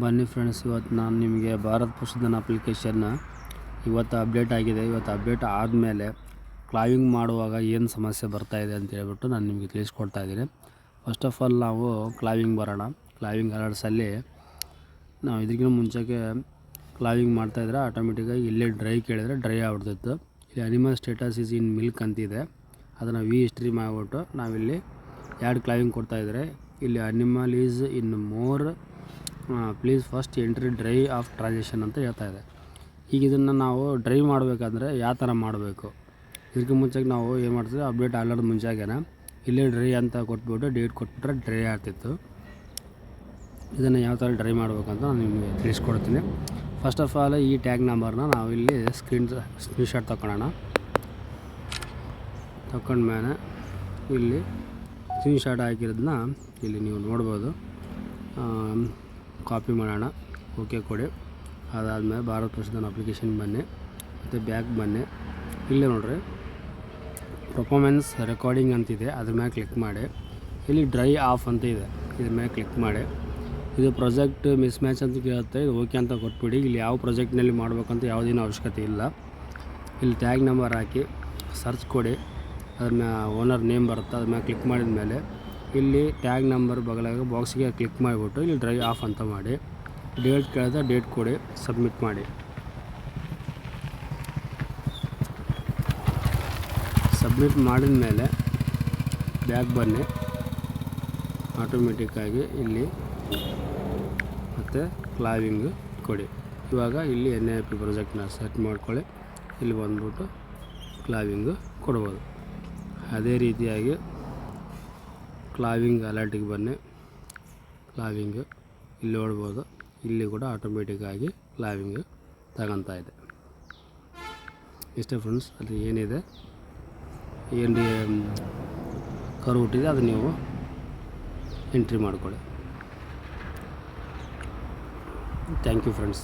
ಬನ್ನಿ ಫ್ರೆಂಡ್ಸ್, ಇವತ್ತು ನಾನು ನಿಮಗೆ ಭಾರತ್ ಪಶುಧನ್ ಅಪ್ಲಿಕೇಶನ್ನ ಇವತ್ತು ಅಪ್ಡೇಟ್ ಆಗಿದೆ. ಇವತ್ತು ಅಪ್ಡೇಟ್ ಆದಮೇಲೆ ಕ್ಲಾವಿಂಗ್ ಮಾಡುವಾಗ ಏನು ಸಮಸ್ಯೆ ಬರ್ತಾಯಿದೆ ಅಂತ ಹೇಳ್ಬಿಟ್ಟು ನಾನು ನಿಮಗೆ ತಿಳಿಸ್ಕೊಡ್ತಾ ಇದ್ದೀನಿ. ಫಸ್ಟ್ ಆಫ್ ಆಲ್ ನಾವು ಕ್ಲಾವಿಂಗ್ ಬರೋಣ. ಕ್ಲಾವಿಂಗ್ ಅಲರ್ಟ್ಸಲ್ಲಿ ನಾವು ಇದಕ್ಕಿಂತ ಮುಂಚೆಗೆ ಕ್ಲಾವಿಂಗ್ ಮಾಡ್ತಾಯಿದ್ರೆ ಆಟೋಮೆಟಿಕ್ಕಾಗಿ ಇಲ್ಲೇ ಡ್ರೈ ಕೇಳಿದರೆ ಡ್ರೈ ಆಗ್ಬಿಡ್ತಿತ್ತು. ಇಲ್ಲಿ animal status is in milk ಅಂತಿದೆ, ಅದನ್ನು ವಿ ಹಿಸ್ಟ್ರಿ ಮಾಡಿಬಿಟ್ಟು ನಾವಿಲ್ಲಿ ಎರಡು ಕ್ಲಾವಿಂಗ್ ಕೊಡ್ತಾಯಿದ್ರೆ ಇಲ್ಲಿ animal is in more please first entry dry of transaction ಅಂತ ಹೇಳ್ತಾ ಇದೆ. ಈಗ ಇದನ್ನು ನಾವು ಡ್ರೈ ಮಾಡಬೇಕಂದ್ರೆ ಯಾವ ಥರ ಮಾಡಬೇಕು, ಇದಕ್ಕೆ ಮುಂಚೆಗೆ ನಾವು ಏನು ಮಾಡ್ತೀವಿ, ಅಪ್ಡೇಟ್ ಆಗಲಾರ್ದು ಮುಂಚೆಗೇನೆ ಇಲ್ಲೇ ಡ್ರೈ ಅಂತ ಕೊಟ್ಬಿಟ್ಟು ಡೇಟ್ ಕೊಟ್ಬಿಟ್ರೆ ಡ್ರೈ ಆಗ್ತಿತ್ತು. ಇದನ್ನು ಯಾವ ಥರ ಡ್ರೈ ಮಾಡಬೇಕಂತ ನಾನು ನಿಮಗೆ ತಿಳಿಸ್ಕೊಡ್ತೀನಿ. ಫಸ್ಟ್ ಆಫ್ ಆಲ್ ಈ ಟ್ಯಾಗ್ ನಂಬರ್ನ ನಾವು ಇಲ್ಲಿ ಸ್ಕ್ರೀನ್ಶಾಟ್ ತಗೊಳ್ಳೋಣ. ತಗೊಂಡ್ಮೇಲೆ ಇಲ್ಲಿ ಸ್ಕ್ರೀನ್ಶಾಟ್ ಹಾಕಿರೋದನ್ನ ಇಲ್ಲಿ ನೀವು ನೋಡ್ಬೋದು. ಕಾಪಿ ಮಾಡೋಣ, ಓಕೆ ಕೊಡಿ. ಅದಾದಮೇಲೆ ಭಾರತ್ ಪಶುಧನ್ ಅಪ್ಲಿಕೇಶನ್ ಬನ್ನಿ, ಮತ್ತು ಬ್ಯಾಕ್ ಬನ್ನಿ. ಇಲ್ಲೇ ನೋಡಿರಿ ಪರ್ಫಾರ್ಮೆನ್ಸ್ ರೆಕಾರ್ಡಿಂಗ್ ಅಂತಿದೆ, ಅದ್ರ ಮೇಲೆ ಕ್ಲಿಕ್ ಮಾಡಿ. ಇಲ್ಲಿ ಡ್ರೈ ಆಫ್ ಅಂತ ಇದೆ, ಇದ್ರ ಮೇಲೆ ಕ್ಲಿಕ್ ಮಾಡಿ. ಇದು ಪ್ರಾಜೆಕ್ಟ್ ಮಿಸ್ ಮ್ಯಾಚ್ ಅಂತ ಕೇಳುತ್ತೆ, ಇದು ಓಕೆ ಅಂತ ಕೊಟ್ಬಿಡಿ. ಇಲ್ಲಿ ಯಾವ ಪ್ರಾಜೆಕ್ಟ್ನಲ್ಲಿ ಮಾಡಬೇಕಂತ ಯಾವುದೇನೂ ಅವಶ್ಯಕತೆ ಇಲ್ಲ. ಇಲ್ಲಿ ಟ್ಯಾಗ್ ನಂಬರ್ ಹಾಕಿ ಸರ್ಚ್ ಕೊಡಿ, ಅದನ್ನ ಓನರ್ ನೇಮ್ ಬರುತ್ತೆ, ಅದ್ರ ಮೇಲೆ ಕ್ಲಿಕ್ ಮಾಡಿದ ಮೇಲೆ ಇಲ್ಲಿ ಟ್ಯಾಗ್ ನಂಬರ್ ಬಗಲಾಗ ಬಾಕ್ಸಿಗೆ ಕ್ಲಿಕ್ ಮಾಡಿಬಿಟ್ಟು ಇಲ್ಲಿ ಡ್ರೈ ಆಫ್ ಅಂತ ಮಾಡಿ. ಡೇಟ್ ಕೇಳಿದ್ರೆ ಡೇಟ್ ಕೊಡಿ, ಸಬ್ಮಿಟ್ ಮಾಡಿ. ಸಬ್ಮಿಟ್ ಮಾಡಿದ ಮೇಲೆ ಬ್ಯಾಕ್ ಬನ್ನಿ. ಆಟೋಮೆಟಿಕ್ಕಾಗಿ ಇಲ್ಲಿ ಮತ್ತು ಕ್ಲಾವಿಂಗ್ ಕೊಡಿ. ಇವಾಗ ಇಲ್ಲಿ NIP ಪ್ರಾಜೆಕ್ಟ್ನ ಸೆಟ್ ಮಾಡ್ಕೊಳ್ಳಿ. ಇಲ್ಲಿ ಬಂದ್ಬಿಟ್ಟು ಕ್ಲಾವಿಂಗು ಕೊಡ್ಬೋದು. ಅದೇ ರೀತಿಯಾಗಿ ಕ್ಲಾವಿಂಗ್ ಅಲರ್ಟಿಗೆ ಬನ್ನಿ. ಕ್ಲಾವಿಂಗು ಇಲ್ಲಿ ನೋಡ್ಬೋದು, ಇಲ್ಲಿ ಕೂಡ ಆಟೋಮೆಟಿಕ್ಕಾಗಿ ಕ್ಲಾವಿಂಗ್ ತಗೊತಾ ಇದೆ. ಇಷ್ಟೇ ಫ್ರೆಂಡ್ಸ್, ಅಲ್ಲಿ ಏನಿದೆ ಏನು ಕರು ಹುಟ್ಟಿದೆ ಅದು ನೀವು ಎಂಟ್ರಿ ಮಾಡ್ಕೊಳ್ಳಿ. Thank you friends.